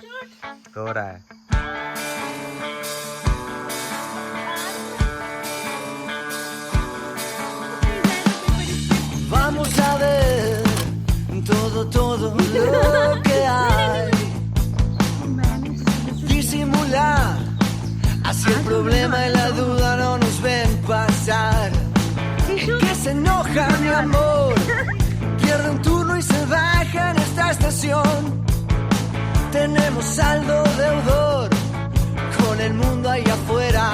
सो रहा है। Vamos a ver todo lo que hay. Disimular, así el problema y la duda no nos ven pasar. Que se enoja mi amor, pierde un turno y se baja en esta estación. Tenemos saldo deudor con el mundo ahí afuera.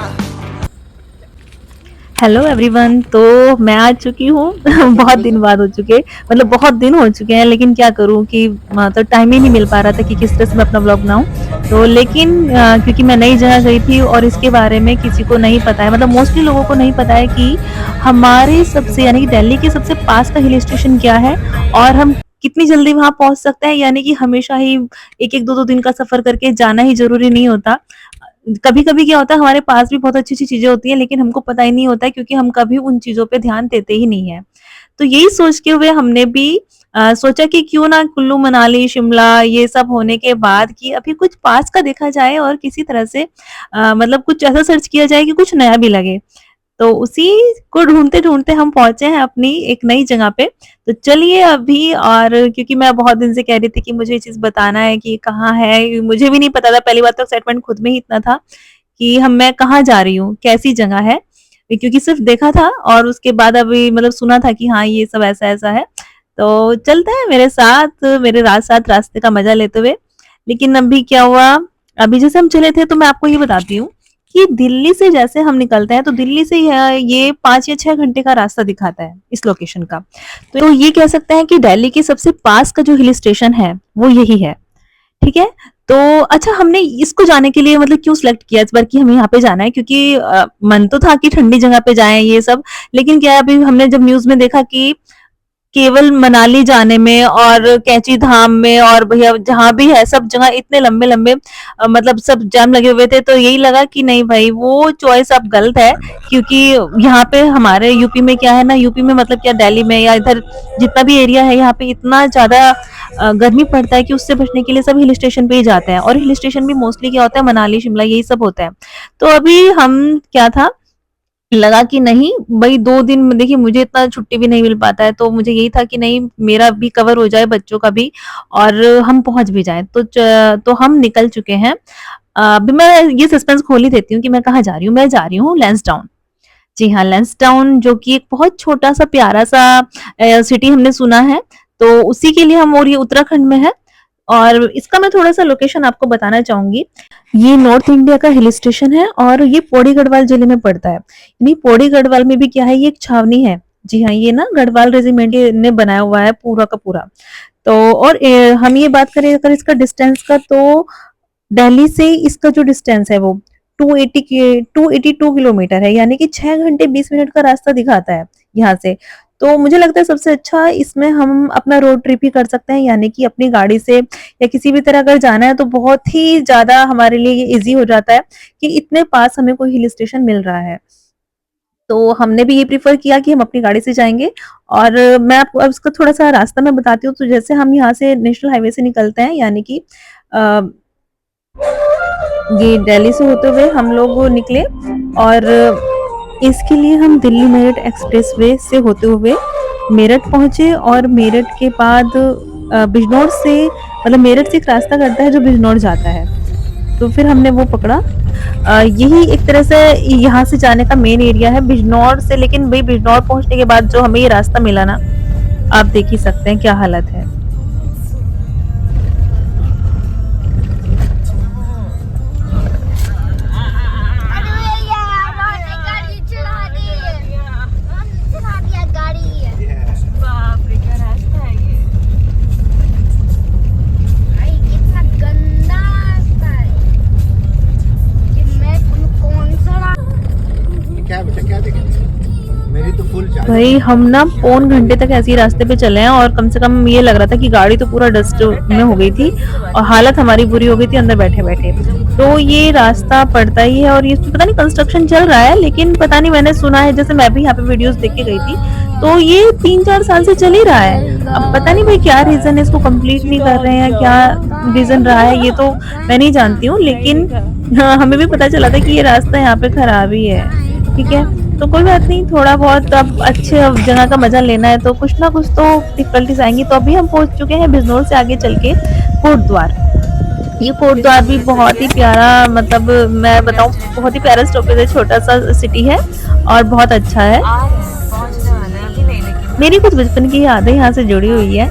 Hello everyone. तो मैं आ चुकी हूँ बहुत दिन बाद हो चुके, मतलब बहुत दिन हो चुके हैं, लेकिन क्या करूँ कि तो टाइम ही नहीं मिल पा रहा था कि किस तरह से मैं अपना व्लॉग बनाऊँ। तो लेकिन क्योंकि मैं नई जगह गई थी और इसके बारे में किसी को नहीं पता है, मतलब मोस्टली लोगों को नहीं पता है कि हमारे सबसे यानी कि दिल्ली के सबसे पास का हिल स्टेशन क्या है और हम कितनी जल्दी वहां पहुंच सकते हैं। यानी कि हमेशा ही एक एक दो दिन का सफर करके जाना ही जरूरी नहीं होता। कभी कभी क्या होता है, हमारे पास भी बहुत अच्छी अच्छी चीजें होती हैं, लेकिन हमको पता ही नहीं होता है क्योंकि हम कभी उन चीजों पे ध्यान देते ही नहीं है। तो यही सोच के हुए हमने भी सोचा कि क्यों ना कुल्लू मनाली शिमला ये सब होने के बाद कि अभी कुछ पास का देखा जाए और किसी तरह से मतलब कुछ ऐसा सर्च किया जाए कि कुछ नया भी लगे। तो उसी को ढूंढते ढूंढते हम पहुंचे हैं अपनी एक नई जगह पे। तो चलिए अभी, और क्योंकि मैं बहुत दिन से कह रही थी कि मुझे ये चीज बताना है कि कहाँ है, मुझे भी नहीं पता था। पहली बात तो एक्साइटमेंट खुद में ही इतना था कि मैं कहाँ जा रही हूँ, कैसी जगह है, क्योंकि सिर्फ देखा था और उसके बाद अभी मतलब सुना था कि हाँ ये सब ऐसा ऐसा है। तो चलते हैं मेरे साथ, मेरे साथ रास्ते का मजा लेते हुए। लेकिन अभी क्या हुआ, अभी जैसे हम चले थे तो मैं आपको ये बताती हूँ कि दिल्ली से जैसे हम निकलते हैं तो दिल्ली से ये 5 या 6 घंटे का रास्ता दिखाता है इस लोकेशन का। तो ये कह सकते हैं कि दिल्ली के सबसे पास का जो हिल स्टेशन है वो यही है। ठीक है। तो अच्छा, हमने इसको जाने के लिए मतलब क्यों सिलेक्ट किया इस बार कि हमें यहाँ पे जाना है, क्योंकि मन तो था कि ठंडी जगह पे जाएं ये सब, लेकिन क्या है, अभी हमने जब न्यूज में देखा कि केवल मनाली जाने में और कैंची धाम में और भैया जहां भी है सब जगह इतने लंबे लंबे मतलब सब जाम लगे हुए थे, तो यही लगा कि नहीं भाई वो चॉइस अब गलत है। क्योंकि यहाँ पे हमारे यूपी में क्या है ना, यूपी में मतलब क्या दिल्ली में या इधर जितना भी एरिया है यहाँ पे इतना ज्यादा गर्मी पड़ता है कि उससे बचने के लिए सब हिल स्टेशन पे ही जाते हैं। और हिल स्टेशन भी मोस्टली क्या होता है, मनाली शिमला यही सब होता है। तो अभी हम क्या था, लगा कि नहीं भाई 2 दिन देखिए मुझे इतना छुट्टी भी नहीं मिल पाता है, तो मुझे यही था कि नहीं मेरा भी कवर हो जाए, बच्चों का भी, और हम पहुंच भी जाएं। तो हम निकल चुके हैं। अभी मैं ये सस्पेंस खोल ही देती हूँ कि मैं कहाँ जा रही हूँ। मैं जा रही हूँ लैंसडाउन। जी हाँ, लैंसडाउन जो कि एक बहुत छोटा सा प्यारा सा सिटी हमने सुना है, तो उसी के लिए हम, और ये उत्तराखंड में है। और इसका मैं थोड़ा सा लोकेशन आपको बताना चाहूंगी। ये नॉर्थ इंडिया का हिल स्टेशन है और ये पौड़ी गढ़वाल जिले में पड़ता है। यानी पौड़ी गढ़वाल में भी क्या है, ये एक छावनी है। जी हाँ, ये ना गढ़वाल रेजिमेंट ने बनाया हुआ है पूरा का पूरा। तो और हम ये बात करें अगर इसका डिस्टेंस का, तो दिल्ली से इसका जो डिस्टेंस है वो 282 किलोमीटर है, यानी कि 6 घंटे 20 मिनट का रास्ता दिखाता है यहाँ से। तो मुझे लगता है सबसे अच्छा इसमें हम अपना रोड ट्रिप ही कर सकते हैं, यानी कि अपनी गाड़ी से या किसी भी तरह अगर जाना है तो बहुत ही ज्यादा हमारे लिए ये इजी हो जाता है कि इतने पास हमें कोई हिल स्टेशन मिल रहा है। तो हमने भी ये प्रीफर किया कि हम अपनी गाड़ी से जाएंगे। और मैं आपको अब इसका थोड़ा सा रास्ता मैं बताती हूँ। तो जैसे हम यहाँ से नेशनल हाईवे से निकलते हैं, यानी कि ये दिल्ली से होते हुए हम लोग निकले, और इसके लिए हम दिल्ली मेरठ एक्सप्रेसवे से होते हुए मेरठ पहुंचे। और मेरठ के बाद बिजनौर से, मतलब मेरठ से एक रास्ता करता है जो बिजनौर जाता है, तो फिर हमने वो पकड़ा। यही एक तरह से यहाँ से जाने का मेन एरिया है बिजनौर से। लेकिन भाई बिजनौर पहुंचने के बाद जो हमें ये रास्ता मिला ना, आप देख ही सकते हैं क्या हालत है। भाई हम ना पौन घंटे तक ऐसे ही रास्ते पे चले हैं और कम से कम ये लग रहा था कि गाड़ी तो पूरा डस्ट में हो गई थी और हालत हमारी बुरी हो गई थी अंदर बैठे बैठे। तो ये रास्ता पड़ता ही है और ये पता नहीं कंस्ट्रक्शन चल रहा है, लेकिन पता नहीं, मैंने सुना है, जैसे मैं भी यहाँ पे वीडियोस देख के गई थी तो ये 3-4 साल से चल ही रहा है। अब पता नहीं भाई क्या रीज़न है, इसको कंप्लीट नहीं कर रहे हैं, क्या रीज़न रहा है ये तो मैं नहीं जानती हूँ, लेकिन हाँ, हमें भी पता चला था कि ये रास्ता यहाँ पे खराब ही है, ठीक है? तो कोई बात नहीं, थोड़ा बहुत अब अच्छे अब जगह का मज़ा लेना है तो कुछ ना कुछ तो डिफ़िकल्टीज़ आएँगी। तो अभी हम पहुँच चुके हैं बिजनौर से आगे चल के कोटद्वार। ये कोटद्वार भी बहुत ही प्यारा, मतलब मैं बताऊँ बहुत ही प्यारा स्टॉपेज है, छोटा-सा सिटी है और बहुत अच्छा है। मेरी कुछ बचपन की यादें यहाँ से जुड़ी हुई है।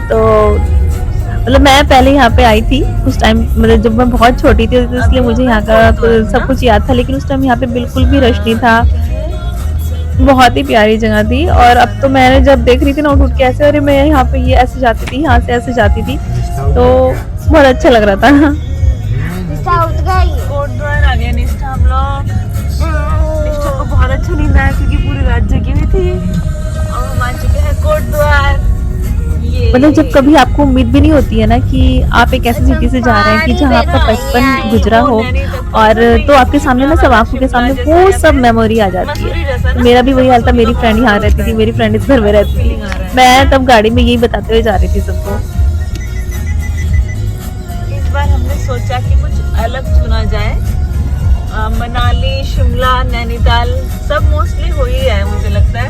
तो मतलब मैं पहले यहाँ पे आई थी कुछ टाइम, मतलब जब मैं बहुत छोटी थी तो इसलिए मुझे यहाँ का सब कुछ याद था, लेकिन उस टाइम यहाँ पे बिल्कुल भी रश नहीं था। बहुत ही प्यारी जगह थी और अब तो मैंने जब देख रही थी ना उठ-उठ के ऐसे, अरे मैं यहाँ पे ये ऐसे जाती थी, यहाँ से ऐसे जाती थी, तो बहुत अच्छा लग रहा था। कोटद्वार आ गया निष्ठा हम लोग। निष्ठा को बहुत अच्छा नींद आया क्योंकि पूरी रात जगी हुई थी और हम आ चुके हैं कोटद्वार। मतलब जब कभी आपको उम्मीद भी नहीं होती है ना कि आप एक ऐसी सिटी से जा रहे हैं कि जहाँ आपका बचपन गुजरा हो, और तो आपके सामने ना सब आंखों के सामने वो सब मेमोरी आ जाती है। तो मेरा भी वही हाल था, मेरी फ्रेंड यहाँ रहती थी, मेरी फ्रेंड इस घर में रहती थी, मैं तब गाड़ी में यही बताते हुए जा रही थी सबको। इस बार हमने सोचा कि कुछ अलग चुना जाए। मनाली, शिमला, नैनीताल सब मोस्टली हो ही है मुझे लगता है।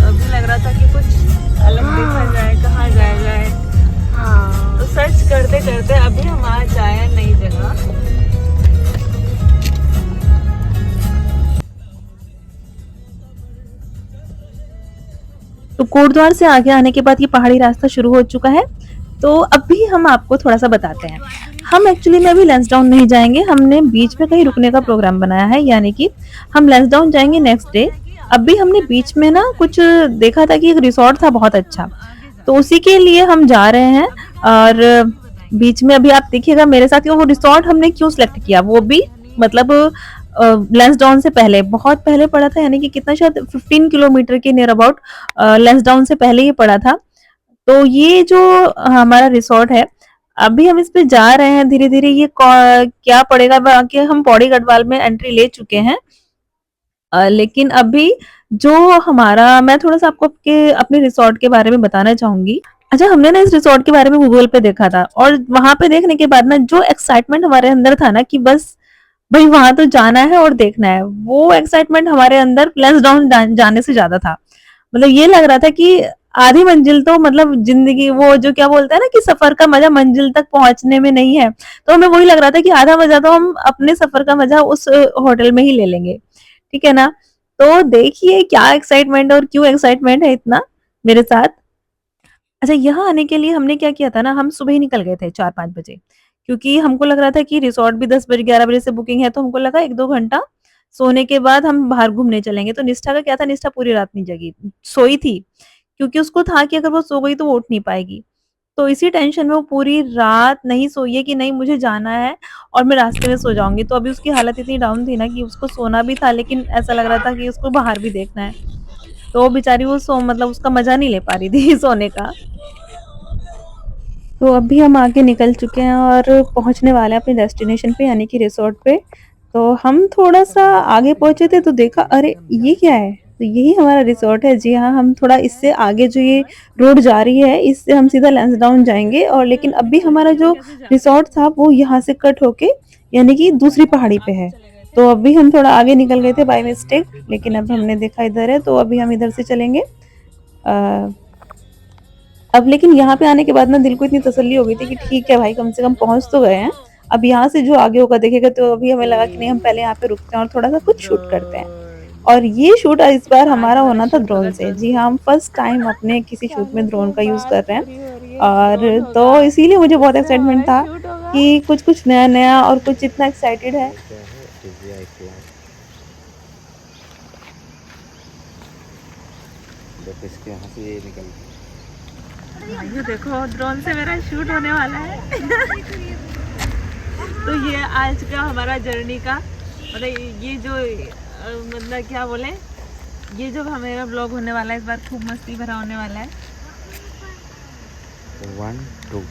अभी लग रहा था कि कुछ अलग देखा जाए, कहाँ जाया जाए। तो सर्च करते करते अभी हम आ जाए नई जगह। तो कोटद्वार से आगे आने के बाद ये पहाड़ी रास्ता शुरू हो चुका है। तो अभी हम आपको थोड़ा सा बताते हैं। हम एक्चुअली में अभी लैंसडाउन नहीं जाएंगे, हमने बीच में कहीं रुकने का प्रोग्राम बनाया है, यानी कि हम लैंसडाउन जाएंगे नेक्स्ट डे। अभी हमने बीच में ना कुछ देखा था कि एक रिसोर्ट था बहुत अच्छा, तो उसी के लिए हम जा रहे हैं। और बीच में अभी आप देखिएगा मेरे साथ कि वो रिसोर्ट हमने क्यों सिलेक्ट किया, वो भी मतलब लैंसडाउन से पहले, बहुत पहले पड़ा था, यानी कि कितना शायद 15 किलोमीटर के नियर अबाउट लैंसडाउन से पहले ही पड़ा था। तो ये जो हमारा रिसोर्ट है, अभी हम इस पे जा रहे हैं धीरे धीरे। ये क्या पड़ेगा, बाकी हम पौड़ी गढ़वाल में एंट्री ले चुके हैं। लेकिन अभी जो हमारा, मैं थोड़ा सा आपको अपने रिसोर्ट के बारे में बताना चाहूंगी। अच्छा, हमने ना इस रिसोर्ट के बारे में गूगल पे देखा था और वहां पे देखने के बाद ना जो एक्साइटमेंट हमारे अंदर था ना कि बस भाई वहां तो जाना है और देखना है, वो एक्साइटमेंट हमारे अंदर प्लस डाउन जाने से ज्यादा था। मतलब ये लग रहा था कि आधी मंजिल तो, मतलब जिंदगी, वो जो क्या बोलते हैं ना कि सफर का मजा मंजिल तक पहुंचने में नहीं है, तो हमें वही लग रहा था कि आधा मजा तो हम अपने सफर का मजा उस होटल में ही ले लेंगे, ठीक है ना? तो देखिए क्या एक्साइटमेंट और क्यों एक्साइटमेंट है इतना मेरे साथ। अच्छा, यहाँ आने के लिए हमने क्या किया था ना, हम सुबह ही निकल गए थे 4-5 बजे, क्योंकि हमको लग रहा था कि रिसोर्ट भी 10 बजे 11 बजे से बुकिंग है, तो हमको लगा 1-2 घंटा सोने के बाद हम बाहर घूमने चलेंगे। तो निष्ठा का क्या था, निष्ठा पूरी रात नहीं जगी, सोई थी, क्योंकि उसको था कि अगर वो सो गई तो वो उठ नहीं पाएगी। तो इसी टेंशन में वो पूरी रात नहीं सोई है कि नहीं मुझे जाना है और मैं रास्ते में सो जाऊँगी। तो अभी उसकी हालत इतनी डाउन थी ना कि उसको सोना भी था, लेकिन ऐसा लग रहा था कि उसको बाहर भी देखना है। तो बेचारी वो मतलब उसका मज़ा नहीं ले पा रही थी सोने का। तो अभी हम आगे निकल चुके हैं और पहुँचने वाले हैं अपने डेस्टिनेशन पे, यानी कि रिसोर्ट पे। तो हम थोड़ा-सा आगे पहुँचे थे तो देखा, अरे! ये क्या है? तो यही हमारा रिसोर्ट है। जी हाँ, हम थोड़ा इससे आगे जो ये रोड जा रही है, इससे हम सीधा लैंसडाउन जाएँगे। और लेकिन अभी हमारा जो रिसोर्ट था वो यहाँ से कट होके, यानी कि दूसरी पहाड़ी पे है। तो अभी हम थोड़ा आगे निकल गए थे बाय मिस्टेक, लेकिन अब हमने देखा इधर है, तो अभी हम इधर से चलेंगे। अब लेकिन यहाँ पे आने के बाद ना दिल को इतनी तसल्ली हो गई थी कि ठीक है भाई, कम से कम पहुँच तो गए हैं। अब यहाँ से जो आगे होगा देखेगा, तो अभी हमें लगा कि नहीं, हम पहले यहाँ पे रुकते हैं और थोड़ा-सा कुछ शूट करते हैं। और ये शूट इस बार हमारा होना था ड्रोन से। जी हाँ, हम फर्स्ट टाइम अपने किसी शूट में ड्रोन का यूज़ कर रहे हैं। और तो इसीलिए मुझे बहुत एक्साइटमेंट था कि कुछ-कुछ नया-नया और कुछ इतना एक्साइटेड है। इसके यहाँ से ये निकल, ये देखो ड्रोन से मेरा शूट होने वाला है। तो ये आज का हमारा जर्नी का, मतलब ये जो मतलब क्या बोले, ये जो हमारा ब्लॉग होने वाला है इस बार खूब मस्ती भरा होने वाला है। 1 2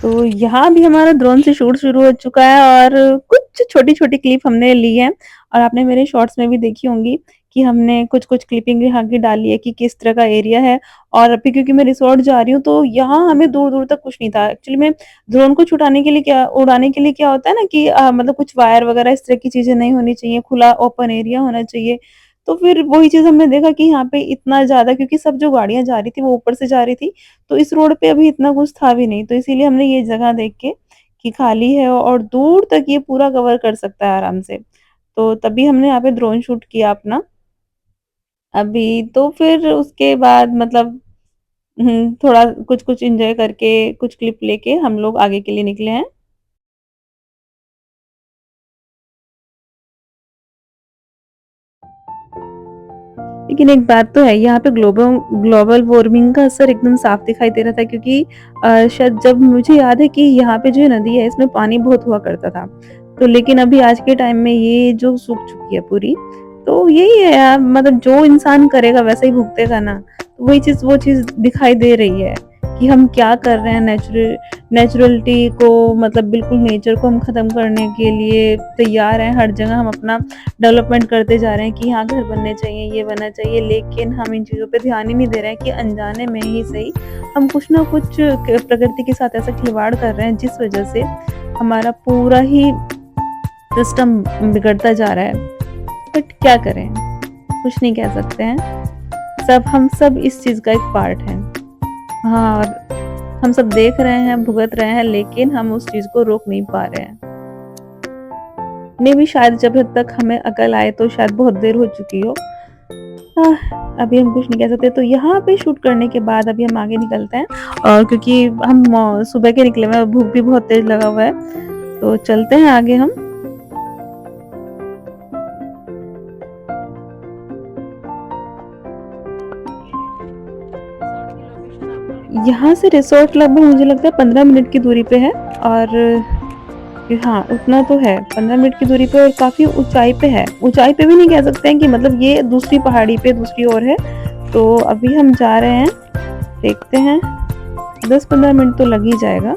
तो यहाँ भी हमारा ड्रोन से शूट शुरू हो चुका है और कुछ छोटी-छोटी क्लिप हमने ली है और आपने मेरे शॉर्ट्स में भी देखी होंगी कि हमने कुछ-कुछ क्लिपिंग यहाँ की डाली है कि किस तरह का एरिया है। और अभी क्योंकि मैं रिसोर्ट जा रही हूँ तो यहाँ हमें दूर-दूर तक कुछ नहीं था। एक्चुअली में ड्रोन को उड़ाने के लिए क्या होता है ना कि मतलब कुछ वायर वगैरह इस तरह की चीज़ें नहीं होनी चाहिए, खुला ओपन एरिया होना चाहिए। तो फिर वही चीज़ हमने देखा कि यहाँ पे इतना ज़्यादा, क्योंकि सब जो गाड़ियाँ जा रही थी वो ऊपर से जा रही थी, तो इस रोड पे अभी इतना कुछ था भी नहीं। तो इसीलिए हमने ये जगह देख के कि खाली है और दूर तक ये पूरा कवर कर सकता है आराम से। तो तभी हमने यहाँ पे ड्रोन शूट किया अपना। अभी तो फिर उसके बाद मतलब थोड़ा कुछ-कुछ एन्जॉय करके, कुछ क्लिप लेके हम लोग आगे के लिए निकले हैं। लेकिन एक बात तो है, यहाँ पे ग्लोबल वार्मिंग का असर एकदम साफ दिखाई दे रहा था, क्योंकि शायद जब मुझे याद है कि यहाँ पे जो ये नदी है इसमें पानी बहुत हुआ करता था। तो लेकिन अभी आज के टाइम में ये जो सूख चुकी है पूरी, तो यही है यार, मतलब जो इंसान करेगा वैसा ही भुगतेगा ना। तो वही चीज़ वो चीज़ दिखाई दे रही है कि हम क्या कर रहे हैं नेचुरलिटी को, मतलब बिल्कुल नेचर को हम ख़त्म करने के लिए तैयार हैं। हर जगह हम अपना डेवलपमेंट करते जा रहे हैं कि यहाँ घर बनने चाहिए, ये बनना चाहिए, लेकिन हम इन चीज़ों पे ध्यान ही नहीं दे रहे हैं कि अनजाने में ही सही हम कुछ ना कुछ प्रकृति के साथ ऐसा खिलवाड़ कर रहे हैं जिस वजह से हमारा पूरा ही सिस्टम बिगड़ता जा रहा है। बट क्या करें, कुछ नहीं कह सकते हैं। हम सब इस चीज़ का एक पार्ट हैं। हाँ, और हम सब देख रहे हैं, भुगत रहे हैं, लेकिन हम उस चीज़ को रोक नहीं पा रहे हैं। मे भी शायद जब तक हमें अकल आए तो शायद बहुत देर हो चुकी हो। अभी हम कुछ नहीं कह सकते। तो यहाँ पे शूट करने के बाद अभी हम आगे निकलते हैं, और क्योंकि हम सुबह के निकले हुए हैं, भूख भी बहुत तेज लगा हुआ है, तो चलते हैं आगे हम। यहाँ से रिसोर्ट लगभग मुझे लगता है 15 मिनट की दूरी पे है, और हाँ उतना तो है, 15 मिनट की दूरी पे, और काफ़ी ऊंचाई पे है। ऊंचाई पे भी नहीं कह सकते हैं कि मतलब ये दूसरी पहाड़ी पे दूसरी ओर है। तो अभी हम जा रहे हैं, देखते हैं, 10-15 मिनट तो लग ही जाएगा।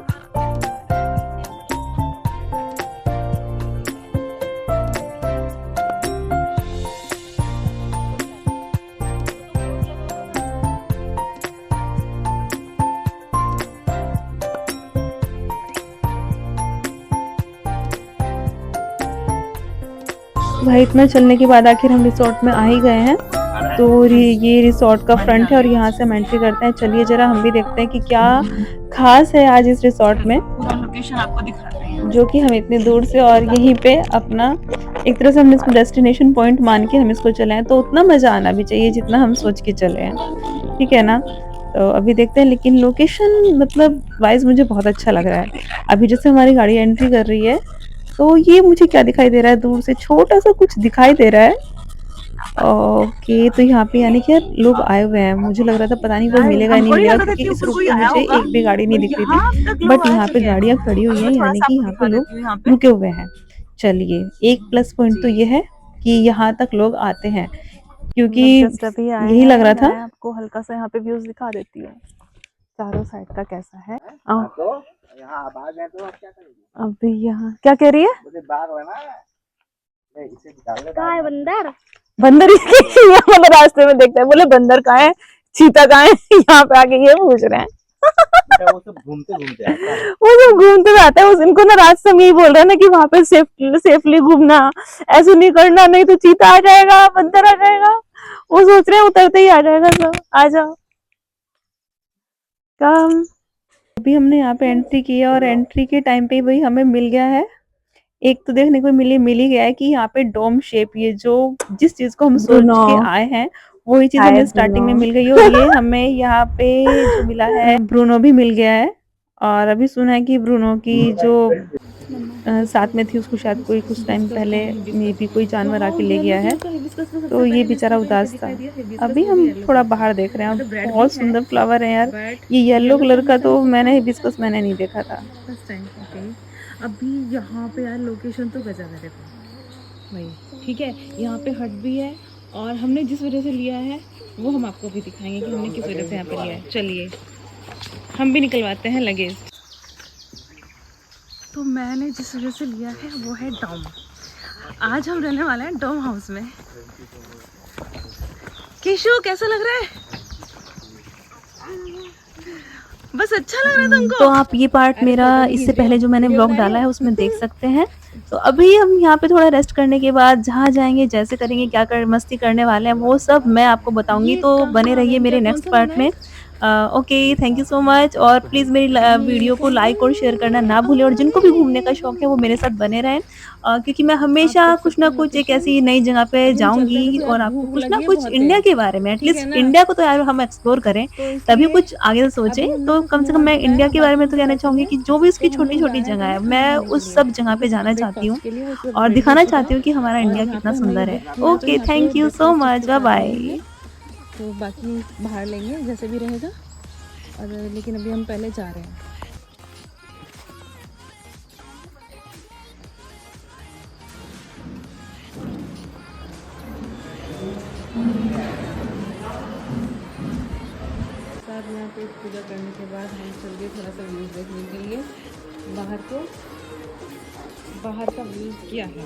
भाई इतना चलने के बाद आखिर हम रिसोर्ट में आ ही गए हैं। तो ये रिसोर्ट का फ्रंट है और यहाँ से हम एंट्री करते हैं। चलिए जरा हम भी देखते हैं कि क्या खास है आज इस रिसोर्ट में, पूरा लोकेशन आपको दिखाते हैं, जो कि हम इतनी दूर से और यहीं पे अपना एक तरह से हमने इसको डेस्टिनेशन पॉइंट मान के हम इसको चले हैं। तो उतना मज़ा आना भी चाहिए जितना हम सोच के चले हैं, ठीक है ना। तो अभी देखते हैं, लेकिन लोकेशन मतलब वाइज मुझे बहुत अच्छा लग रहा है। अभी जैसे हमारी गाड़ी एंट्री कर रही है, तो ये मुझे क्या दिखाई दे रहा है, दूर से छोटा सा कुछ दिखाई दे रहा है। ओके, तो यहाँ पे यानी कि यार लोग आए हुए हैं। मुझे लग रहा था पता नहीं कोई मिलेगा नहीं मिलेगा, क्योंकि इस रूट पे मुझे एक भी गाड़ी नहीं दिख रही थी, बट यहाँ पे गाड़ियाँ खड़ी हुई हैं, यानी कि यहाँ पे लोग रुके हुए हैं। चलिए, एक प्लस पॉइंट तो ये है कि यहाँ तक लोग आते हैं, क्योंकि यही लग रहा था। आपको हल्का सा यहाँ पे व्यूज दिखा देती हूँ चारों साइड का कैसा है। यहाँ बाघ है तो आप क्या करेंगे? अभी यहाँ क्या कह रही है? मुझे बाघ बना इसे कहाँ है बंदर? बंदर यहाँ रास्ते में देखता है, बोले बंदर कहाँ है, चीता कहाँ है, यहाँ पे आके ये पूछ रहे हैं। वो सब घूमते घूमते आता है। वो सब घूमते हुए आता है। उस इनको ना रास्ते में ही बोल रहे हैं ना कि वहां पे सेफली घूमना, ऐसे नहीं करना, नहीं तो चीता आ जाएगा, बंदर आ जाएगा। वो सोच रहे हैं उतरते ही आ जाएगा सब, आ जाओ काम। अभी हमने यहाँ पे एंट्री किया और एंट्री के टाइम पे ही वही हमें मिल गया है। एक तो देखने को मिल ही गया है कि यहाँ पे डोम शेप, ये जो जिस चीज को हम सोच के आए हैं वही चीज हमें स्टार्टिंग में मिल गई है। और ये हमें यहाँ पे जो मिला है, ब्रूनो भी मिल गया है। और अभी सुना है कि ब्रूनो की जो साथ में थी उसको शायद कोई कुछ टाइम पहले मे भी कोई जानवर आके ले गया है, तो ये बेचारा उदास था। अभी हम थोड़ा बाहर देख रहे हैं और बहुत सुंदर फ्लावर है यार। ये येलो कलर का तो मैंने हिबिस्कस मैंने नहीं देखा था। अभी यहाँ पे यार लोकेशन तो गजब है, देखो भाई, ठीक है। यहाँ पे हट भी है, और हमने जिस वजह से लिया है वो हम आपको भी दिखाएंगे कि हमने किस वजह से यहाँ पे लिया है। चलिए हम भी निकलवाते हैं लगेज। तो मैंने जिस वजह से लिया है वो है डॉम। आज हम रहने वाले हैं डॉम हाउस में। केशु कैसा लग रहा है? बस अच्छा लग रहा है तुमको? तो आप ये पार्ट मेरा इससे पहले जो मैंने ब्लॉग डाला है उसमें देख सकते हैं। तो अभी हम यहाँ पे थोड़ा रेस्ट करने के बाद जहाँ जाएंगे, जैसे करेंगे, क्या कर मस्ती करने वाले हैं, वो सब मैं आपको बताऊंगी। तो बने रहिए मेरे नेक्स्ट पार्ट में। Okay, thank you so much. और प्लीज़ मेरी वीडियो को लाइक और शेयर करना ना भूलें। और जिनको भी घूमने का शौक है वो मेरे साथ बने रहें, क्योंकि मैं हमेशा कुछ ना कुछ एक ऐसी नई जगह पे जाऊंगी और आपको कुछ ना कुछ इंडिया के बारे में, एटलीस्ट इंडिया को तो यार हम एक्सप्लोर करें, तभी कुछ आगे सोचें। तो कम से कम मैं इंडिया के बारे में तो कहना चाहूँगी कि जो भी उसकी छोटी छोटी जगह है, मैं उस सब जगह पे जाना चाहती हूँ और दिखाना चाहती हूँ कि हमारा इंडिया कितना सुंदर है। Okay, thank you so much, bye bye. तो बाकी बाहर लेंगे जैसे भी रहेगा, और लेकिन अभी हम पहले जा रहे हैं। साथ यहाँ पे पूजा करने के बाद हम चल गए थोड़ा सा व्यूज देखने के लिए बाहर को। बाहर का व्यूज क्या है?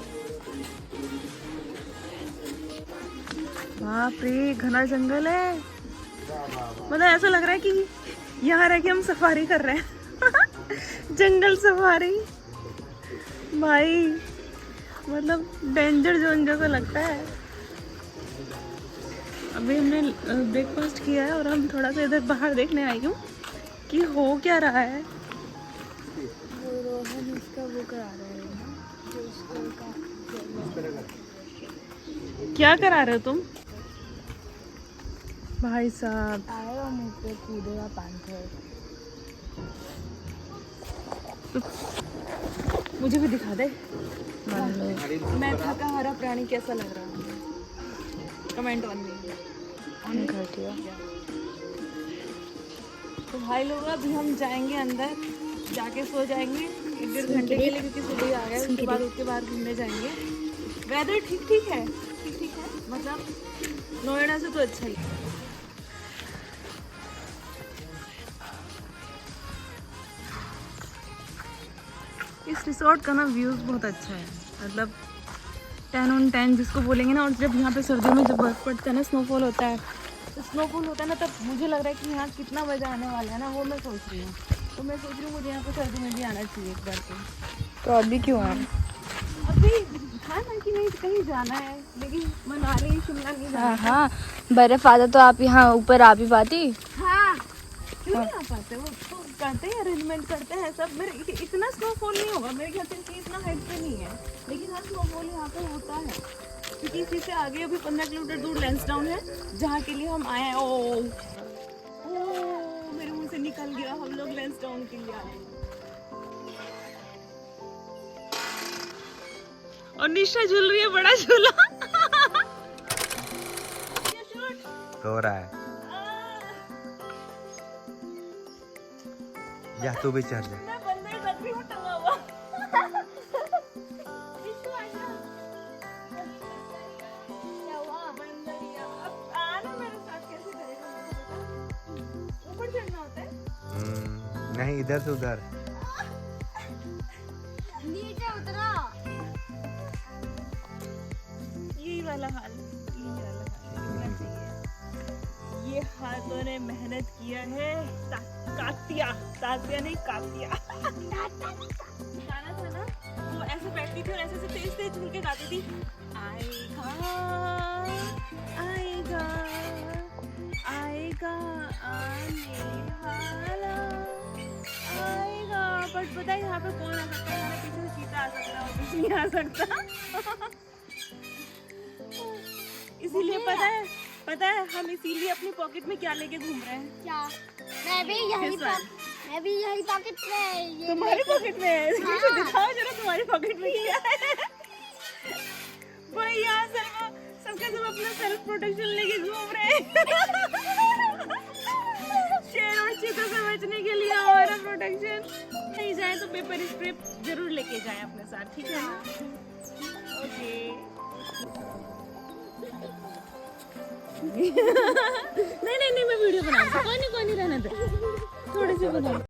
बाप रे, घना जंगल है। मतलब ऐसा लग रहा है कि यहाँ रह के हम सफारी कर रहे हैं। जंगल सफारी भाई, मतलब डेंजर जोन जैसा लगता है। अभी हमने ब्रेकफास्ट किया है और हम थोड़ा सा इधर बाहर देखने आई हूँ कि हो क्या रहा है। रोहन इसका वो करा रहे हैं, क्या करा रहे हो तुम? भाई साहब आएगा मुँह पे कूदेगा पैंथर। मुझे भी दिखा दे। मैं थका हारा प्राणी कैसा लग रहा है? Comment on me. तो भाई लोग अभी हम जाएंगे अंदर, जाके सो जाएंगे 1-1.5 घंटे के लिए, क्योंकि सुबह आ गए। उसके बाद घूमने जाएंगे। वेदर ठीक ठीक है, मतलब नोएडा से तो अच्छा ही है। इस रिसोर्ट का ना व्यूज़ बहुत अच्छा है, मतलब 10 on 10 जिसको बोलेंगे ना। और जब यहाँ पे सर्दियों में जब बर्फ़ पड़ता है ना, स्नोफॉल होता है, तब मुझे लग रहा है कि यहाँ कितना मज़ा आने वाला है ना, वो मैं सोच रही हूँ। तो मैं सोच रही हूँ मुझे यहाँ पे सर्दी में भी आना चाहिए एक बार। तो अभी क्यों आए? अभी था ना कि नहीं कहीं जाना है, लेकिन मनाली शिमला नहीं जाना। हाँ, बर्फ आता तो आप यहाँ ऊपर आ भी पाती। हाँ, क्यों नहीं आ पाते? वो तो करते हैं, अरेंजमेंट करते हैं सब। मेरे इतना स्नोफॉल नहीं होगा मेरे ख्याल से, इतना हाइट पे नहीं है, लेकिन हाँ स्नोफॉल यहाँ पे होता है। क्योंकि इसी से आगे अभी 15 किलोमीटर दूर लैंसडाउन है, जहाँ के लिए हम आए हैं। ओ मेरे मुंह से निकल गया, हम लोग लैंसडाउन के लिए आए। और निशा झूल रही है बड़ा झूला। रो रहा है। या तू भी चढ़ जा। मैं बंदर तक भी हूँ टंगा हुआ। अब आना मेरे साथ, कैसे करेगा? ऊपर चढ़ना होता है? नहीं, इधर से उधर। नीचे उतरा। यही वाला हाल, ये हाथों ने मेहनत किया है। तात्या नहीं, कातिया। गाना था ना, वो ऐसे बैठती थी और ऐसे तेज तेज झूल के गाती थी, आएगा आएगा आएगा आने वाला आएगा। बट पता है यहाँ पे कौन आ सकता है? हमारे पीछे से चीता आ सकता है और कुछ नहीं आ सकता। इसीलिए पता है हम इसीलिए अपनी पॉकेट में क्या लेके घूम रहे हैं? क्या? मैं भी यही पॉकेट में। तुम्हारी पॉकेट में है? हाँ। दिखाओ जरा तुम्हारी पॉकेट में क्या है। भाई यहाँ सबका सब अपना सेल्फ प्रोटेक्शन लेके घूम रहे हैं। शेर और चीता से बचने के लिए हमारा प्रोटेक्शन। कहीं जाए तो पेपर स्प्रे जरूर लेके जाए अपने साथ, ठीक है ना? ओके। नहीं मैं वीडियो बना, कोई नहीं रहने दे, थोड़े से बना।